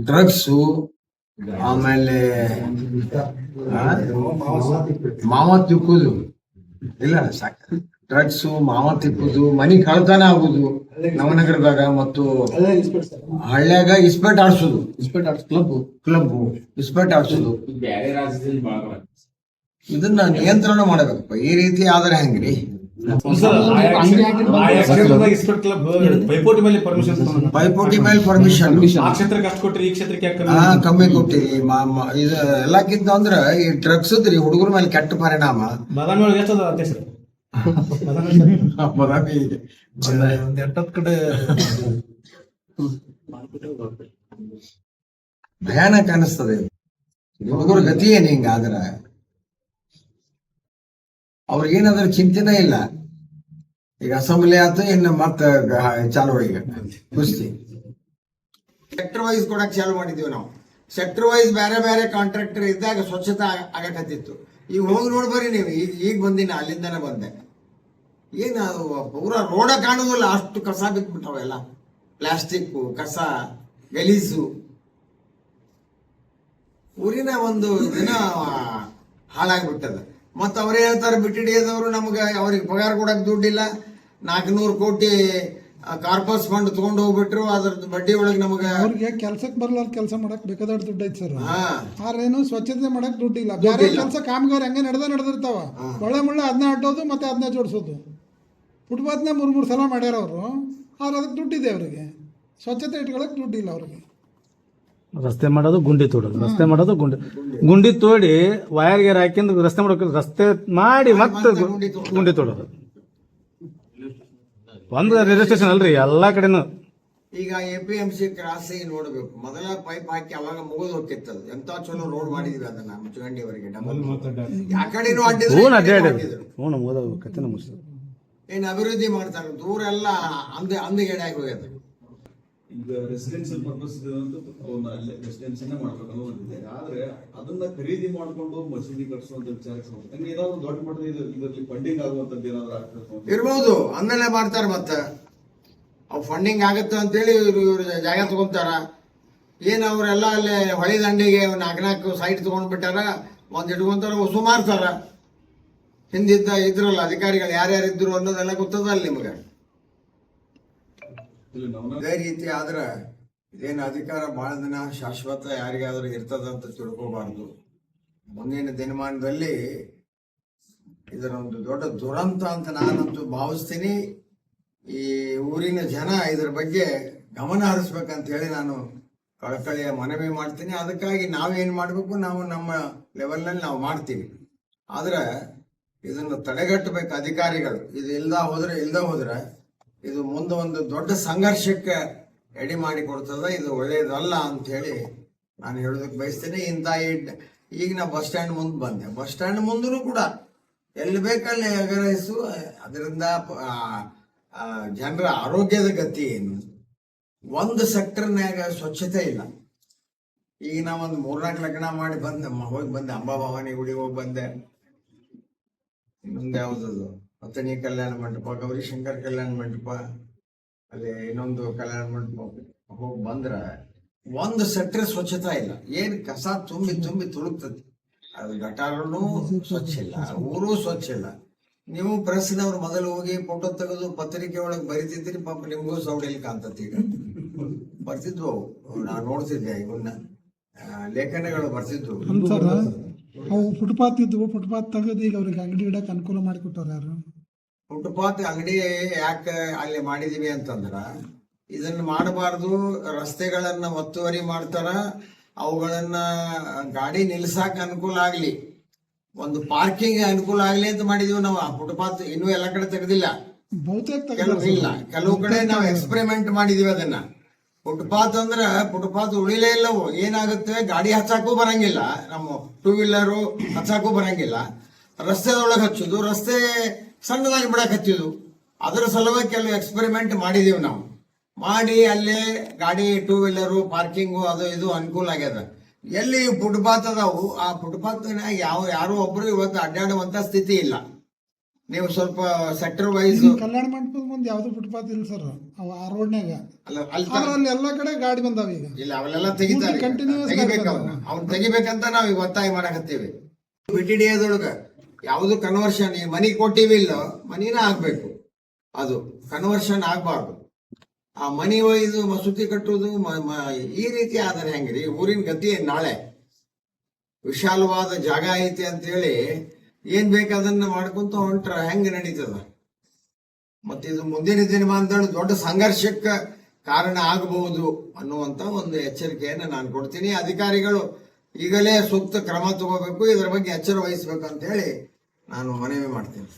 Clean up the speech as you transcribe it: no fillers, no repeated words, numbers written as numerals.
Drugs, ಆಮೇಲೆ ಮಾವ ತಿಕ್ಕುದು, ಇಲ್ಲ ಸಾಕು, ಡ್ರಗ್ಸು, ಮಾವ ತಿಕ್ಕುದು, ಮನಿ ಕಳ್ತನ ಆಗುದು ನವನಗರದಾಗ, ಮತ್ತು ಹಳ್ಳ್ಯಾಗ ಇಸ್ಪೆಟ್ ಆಡ್ಸುದು, ಕ್ಲಬ್ ಇಸ್ಪೆಟ್ ಆಡ್ಸುದು, ಇದನ್ನ ನಿಯಂತ್ರಣ ಮಾಡಬೇಕಪ್ಪ. ಈ ರೀತಿ ಆದ್ರೆ ಹೆಂಗ್ರಿ? ಪೈಪೋಟಿ ಮೇಲೆ ಪರ್ಮಿಷನ್ ಕಮ್ಮಿ ಕೊಟ್ಟಿರಿ. ಇದು ಎಲ್ಲಕ್ಕಿಂತ ಅಂದ್ರ ಈ ಡ್ರಗ್ಸ್ ರೀ ಹುಡುಗರ ಮೇಲೆ ಕೆಟ್ಟ ಪರಿಣಾಮ. ಬದಾಮಿ ಒಂದ್ 8 ಕಡೆ ಭಯಾನಕ ಅನಿಸ್ತದೆ. ಹುಡುಗರ ಗತಿ ಏನ್ ಹಿಂಗಾದ್ರ ಅವ್ರಿಗೇನಾದ್ರೂ ಚಿಂತೆನೇ ಇಲ್ಲ. ಈಗ ಅಸೆಂಬ್ಲಿ ಆಯ್ತು, ಇನ್ನು ಮತ್ತ ಚಾಲು ಈಗ ಕುಸ್ತಿ. ಸೆಕ್ಟರ್ ವೈಸ್ ಕೊಡಕ್ ಚಾಲು ಮಾಡಿದೀವಿ ನಾವು. ಸೆಕ್ಟರ್ ವೈಸ್ ಬೇರೆ ಬೇರೆ ಕಾಂಟ್ರಾಕ್ಟರ್ ಇದ್ದಾಗ ಸ್ವಚ್ಛತಾ ಆಗಕತ್ತಿತ್ತು. ಈಗ ಹೋಗಿ ನೋಡ್ಬರಿ ನೀವು. ಈಗ ಬಂದಿನ ಅಲ್ಲಿಂದನೇ ಬಂದೆ. ಏನ ಪೂರಾ ರೋಡ ಕಾಣುದಿಲ್ಲ, ಅಷ್ಟು ಕಸ ಬಿಟ್ಬಿಟ್ಟವೆಲ್ಲ. ಪ್ಲಾಸ್ಟಿಕ್ ಕಸ, ಗಲೀಜು. ಊರಿನ ಒಂದು ದಿನ ಹಾಳಾಗ್ಬಿಟ್ಟದ. ಮತ್ತ ಅವರೇ ಹೇಳ್ತಾರೆ, ಬಿಟ್ಟಿಡಿಯದವರು ನಮ್ಗೆ ಅವ್ರಿಗೆ ಪಗಾರ ಕೊಡಕ್ ದುಡ್ಡಿಲ್ಲ, 400 ಕೋಟಿ ಕಾರ್ಪಸ್ ಫಂಡ್ ತಗೊಂಡು ಹೋಗ್ಬಿಟ್ರು, ಅದ್ರದ್ದು ಬಡ್ಡಿ ಒಳಗೆ ನಮಗೆ ಅವ್ರಿಗೆ ಕೆಲ್ಸಕ್ಕೆ ಬರಲ್ಲ, ಕೆಲಸ ಮಾಡಕ್ ಬೇಕಾದ ದುಡ್ಡು ಐತಿ ಸರ್. ಆರೇನು ಸ್ವಚ್ಛತೆ ಮಾಡಕ್ ದುಡ್ಡಿಲ್ಲ. ಬೇರೆ ಕೆಲಸ ಕಾಮಗಾರಿ ಹಂಗೆ ನಡೆದಿರ್ತಾವ. ಒಳ್ಳೆ ಮುಳ್ಳೆ ಅದನ್ನ ಅಡ್ಡೋದು ಮತ್ತೆ ಅದನ್ನ ಜೋಡಿಸೋದು. ಫುಟ್ಪಾತ್ನ 3 ಸಲ ಮಾಡ್ಯಾರ ಅವರು. ಆದ್ರೆ ಅದಕ್ಕೆ ದುಡ್ಡಿದೆ ಅವ್ರಿಗೆ. ಸ್ವಚ್ಛತೆ ಇಟ್ಕೊಳಕ್ ದುಡ್ಡಿಲ್ಲ ಅವ್ರಿಗೆ. ರಸ್ತೆ ಮಾಡೋದು, ಗುಂಡಿ ತೋಡೋದು, ರಸ್ತೆ ಮಾಡೋದು, ಗುಂಡಿ ತೋಡಿ ವಯರ್ ಗೇರ್ ಹಾಕಿಂದು ರಸ್ತೆ ಮಾಡೋಕೆ, ರಸ್ತೆ ಮಾಡಿ ಮತ್ತೆ ಗುಂಡಿ ತೋಡೋದು. ಒಂದು ರೈಲ್ವೆ ಸ್ಟೇಷನ್ ಅಲ್ರಿ, ಎಲ್ಲಾ ಕಡೆನು. ಈಗ APMC ಕ್ರಾಸಿಂಗ್ ನೋಡ್ಬೇಕು. ಮೊದಲ ಪೈಪ್ ಹಾಕಿ ಅವಾಗ ಮುಗಿದು ಹೋಗಿತ್ತದು. ಎಂತ ಚಲೋ ರೋಡ್ ಮಾಡಿದ್ವಿ ಅದನ್ನ ಮುಚ್ಚಗಂಡಿವರೆಗೆ. ಆ ಕಡೆನೂ ಏನ್ ಅಭಿವೃದ್ಧಿ ಮಾಡ್ತಾರೆ. ದೂರ ಎಲ್ಲ ಅಂದಗೆಡೆ ಆಗಿ ಹೋಗ್ಯದ. ಈಗ ರೆಸಿಡೆನ್ಸಿಯಲ್ ಪರ್ಪಸ್ ರೆಸಿಡೆನ್ಸಿನೇ ಮಾಡ್ಬೇಕನ್ನೋ ಒಂದಿದೆ. ಆದ್ರೆ ಅದನ್ನ ಖರೀದಿ ಮಾಡ್ಕೊಂಡು ಮಸೀದಿ ಕಟ್ಸುವಂತ ವಿಚಾರಕ್ಕೆ ಏನಾದ್ರು ದೊಡ್ಡ ಮಟ್ಟದ ಇದರಲ್ಲಿ ಫಂಡಿಂಗ್ ಆಗುವಂತದ್ದು ಏನಾದ್ರು ಆಗ್ತದೆ ಇರ್ಬೋದು. ಆಮೇಲೆ ಮಾಡ್ತಾರ. ಮತ್ತೆ ಅವ್ ಫಂಡಿಂಗ್ ಆಗತ್ತ ಅಂತೇಳಿ ಇವ್ರು ಜಾಗ ತಗೊಂತಾರ. ಏನ್ ಅವ್ರೆಲ್ಲ ಅಲ್ಲಿ ಹೊಳಿ ದಂಡಿಗೆ 4 ಸೈಟ್ ತಗೊಂಡ್ಬಿಟ್ಟಾರ. ಒಂದ್ ಇಟ್ಕೊಂತಾರ, ಹೊಸು ಮಾರ್ತಾರ. ಇದ್ರಲ್ಲ ಅಧಿಕಾರಿಗಳು ಯಾರ್ಯಾರು ಇದ್ರು ಅನ್ನೋದೆಲ್ಲ ಗೊತ್ತದಲ್ಲ ನಿಮ್ಗೆ. ಇದೇ ರೀತಿ ಆದ್ರ ಇದೇನು ಅಧಿಕಾರ ಬಹಳ ದಿನ ಶಾಶ್ವತ ಯಾರಿಗಾದ್ರೂ ಇರ್ತದಂತ ತಿಳ್ಕೋಬಾರ್ದು. ಮುಂದಿನ ದಿನಮಾನದಲ್ಲಿ ಇದರ ಒಂದು ದೊಡ್ಡ ದುರಂತ ಅಂತ ನಾನಂತೂ ಭಾವಿಸ್ತೀನಿ. ಈ ಊರಿನ ಜನ ಇದ್ರ ಬಗ್ಗೆ ಗಮನ ಹರಿಸ್ಬೇಕಂತ ಹೇಳಿ ನಾನು ಕಳಕಳಿಯ ಮನವಿ ಮಾಡ್ತೀನಿ. ಅದಕ್ಕಾಗಿ ನಾವೇನ್ ಮಾಡ್ಬೇಕು, ನಾವು ನಮ್ಮ ಲೆವೆಲ್ನಲ್ಲಿ ನಾವು ಮಾಡ್ತೀವಿ. ಆದ್ರೆ ಇದನ್ನು ತಡೆಗಟ್ಟಬೇಕು ಅಧಿಕಾರಿಗಳು. ಇದು ಇಲ್ದ ಹೋದ್ರೆ ಇದು ಮುಂದೆ ಒಂದು ದೊಡ್ಡ ಸಂಘರ್ಷಕ್ಕೆ ಎಡೆ ಮಾಡಿ ಕೊಡ್ತದ. ಇದು ಒಳ್ಳೇದಲ್ಲ ಅಂತ ಹೇಳಿ ನಾನು ಹೇಳೋದಕ್ಕೆ ಬಯಸ್ತೇನೆ. ಈಗ ನಾ ಬಸ್ ಸ್ಟ್ಯಾಂಡ್ ಮುಂದೆ ಬಂದೆ. ಬಸ್ ಸ್ಟ್ಯಾಂಡ್ ಮುಂದೂ ಕೂಡ ಎಲ್ಲಿ ಬೇಕಲ್ಲಿ ಅಗರಹಿಸು. ಅದರಿಂದ ಜನರ ಆರೋಗ್ಯದ ಗತಿ ಏನು? ಒಂದು ಸೆಕ್ಟರ್ನ್ಯಾಗ ಸ್ವಚ್ಛತೆ ಇಲ್ಲ. ಈಗ ನಾ ಒಂದು 3-4 ಲಗ್ನ ಮಾಡಿ ಹೋಗಿ ಬಂದೆ. ಅಂಬಾಭವಾನಿ ಗುಡಿಗೆ ಹೋಗಿ ಬಂದೆ. ಇನ್ನೊಂದು ಯಾವ್ದದು ಪತ್ತನಿ ಕಲ್ಯಾಣ ಮಂಟಪ, ಗೌರಿಶಂಕರ್ ಕಲ್ಯಾಣ ಮಂಟಪ, ಅಲ್ಲಿ ಇನ್ನೊಂದು ಕಲ್ಯಾಣ ಮಂಟಪ ಹೋಗಿ ಬಂದ್ರ ಒಂದು ಸೆಕ್ಟರ್ ಸ್ವಚ್ಛತಾ ಇಲ್ಲ. ಏನ್ ಕಸ ತುಂಬಿ ತುಳುಕ್ತದೆ. ಅದು ಗಟಾರನು ಸ್ವಚ್ಛ ಇಲ್ಲ, ಊರು ಸ್ವಚ್ಛ ಇಲ್ಲ. ನೀವು ಪ್ರೆಸ್ನವ್ರು ಮೊದಲು ಹೋಗಿ ಫೋಟೋ ತೆಗೆದು ಪತ್ರಿಕೆ ಒಳಗೆ ಬರಿತಿದ್ರಿ. ಪಾಪ ನಿಮ್ಗೂ ಸೌಡಲ್ಲಿ ಕಾಣ್ತತಿ. ಈಗ ಬರ್ತಿದ್ವು, ನಾ ನೋಡ್ತಿದ್ದೆ. ಇವನ್ನ ಲೇಖನಗಳು ಬರ್ತಿದ್ವು. ಅವು ಫುಟ್ಪಾತ್ ಇದ್ವು. ಫುಟ್ಪಾತ್ ತೆಗೆದು ಈಗ ಅವ್ರಿಗೆ ಅಂಗಡಿ ಇಡಕ್ ಅನುಕೂಲ ಮಾಡಿಕೊಟ್ಟವ್ರು ಯಾರು? ಫುಟ್ಪಾತ್ ಅಂಗಡಿ ಯಾಕೆ ಅಲ್ಲಿ ಮಾಡಿದೀವಿ ಅಂತಂದ್ರ, ಇದನ್ನ ಮಾಡಬಾರ್ದು. ರಸ್ತೆಗಳನ್ನ ಒತ್ತುವರಿ ಮಾಡ್ತಾರ. ಅವುಗಳನ್ನ ಗಾಡಿ ನಿಲ್ಸಾಕ ಅನುಕೂಲ ಆಗ್ಲಿ, ಒಂದು ಪಾರ್ಕಿಂಗ್ ಅನುಕೂಲ ಆಗ್ಲಿ ಅಂತ ಮಾಡಿದೀವಿ ನಾವು. ಆ ಫುಟ್ಪಾತ್ ಇನ್ನೂ ಎಲ್ಲ ಕಡೆ ತೆಗೆದಿಲ್ಲ, ಇಲ್ಲ. ಕೆಲವು ಕಡೆ ನಾವು ಎಕ್ಸ್ಪೆರಿಮೆಂಟ್ ಮಾಡಿದೀವಿ ಅದನ್ನ. ಫುಟ್ಪಾತ್ ಅಂದ್ರೆ ಫುಟ್ಪಾತ್ ಉಳಿಲೇ ಇಲ್ಲವು. ಏನಾಗುತ್ತೆ, ಗಾಡಿ ಹಚ್ಚಾಕೂ ಬರಂಗಿಲ್ಲ, ನಮ್ಮ 2 ವೀಲರು ಹಚ್ಚಾಕೂ ಬರಂಗಿಲ್ಲ. ರಸ್ತೆದೊಳಗೆ ಹಚ್ಚುದು, ರಸ್ತೆ ಸಣ್ಣದಾಗಿ ಬಿಡಕ್ ಹಚ್ಚಿದು. ಅದರ ಸಲುವಾಗಿ ಕೆಲವು ಎಕ್ಸ್ಪೆರಿಮೆಂಟ್ ಮಾಡಿದೀವಿ ನಾವು. ಮಾಡಿ ಅಲ್ಲೇ ಗಾಡಿ 2 ವೀಲರು ಪಾರ್ಕಿಂಗು ಅದು ಇದು ಅನುಕೂಲ ಆಗ್ಯದ. ಎಲ್ಲಿ ಫುಟ್ಪಾತ್ ಅದಾವು, ಆ ಫುಟ್ಪಾತ್ ಯಾರು ಒಬ್ರು ಇವತ್ತು ಅಡ್ಡಾಡುವಂತ ಸ್ಥಿತಿ ಇಲ್ಲ. ನೀವು ಸ್ವಲ್ಪ ಸೆಕ್ಟರ್ ವೈಸ್ ಕಲ್ಯಾಣ ಮಂಟಪದ ಮುಂದೆ ಯಾವ್ದು ಫುಟ್ಪಾತ್ ಇಲ್ಲ ಸರ್ ಆ ರೋಡ್ನಾಗ ಅಲ್ಲಿ ಅಲ್ಲಿ ಎಲ್ಲಾ ಕಡೆ ಗಾಡಿ ಬಂದಾವ ಈಗ. ಇಲ್ಲ ಅವೆಲ್ಲ ತೆಗಿತಾರೆ, Continuous ತೆಗಿಬೇಕು ಗಾಡಿ ಅವ್ನು ತೆಗಿಬೇಕಂತ ನಾವ್ ಈಗ ಒತ್ತಾಯ ಮಾಡಕತ್ತೀವಿ. ಬಿಟಿಡಿಯದೊಳಗ ಯಾವ್ದು ಕನ್ವರ್ಷನ್, ಈ ಮನಿ ಕೊಟ್ಟಿವಿ ಇಲ್ಲ ಮನಿನ ಆಗ್ಬೇಕು, ಅದು ಕನ್ವರ್ಷನ್ ಆಗ್ಬಾರ್ದು. ಆ ಮನಿ ಒಯ್ದು ಮಸೂತಿ ಕಟ್ಟುವುದು ಈ ರೀತಿ ಆದ್ರೆ ಹೆಂಗ್ರಿ? ಊರಿನ ಗತಿ ಏನ್ ನಾಳೆ ವಿಶಾಲವಾದ ಜಾಗ ಐತಿ ಅಂತೇಳಿ ಏನ್ ಬೇಕಾದನ್ನ ಮಾಡ್ಕೊಂತ ಹೊಂಟ್ರ ಹೆಂಗ್ ನಡೀತದ? ಮತ್ತೆ ಇದು ಮುಂದಿನ ದಿನಮಾನದಲ್ಲಿ ದೊಡ್ಡ ಸಂಘರ್ಷಕ್ಕ ಕಾರಣ ಆಗಬಹುದು ಅನ್ನುವಂತ ಒಂದು ಎಚ್ಚರಿಕೆಯನ್ನು ನಾನು ಕೊಡ್ತೀನಿ. ಅಧಿಕಾರಿಗಳು ಈಗಲೇ ಸೂಕ್ತ ಕ್ರಮ ತಗೋಬೇಕು, ಇದರ ಬಗ್ಗೆ ಎಚ್ಚರ ವಹಿಸಬೇಕು ಅಂತ ಹೇಳಿ ನಾನು ಮನವಿ ಮಾಡ್ತೀನಿ.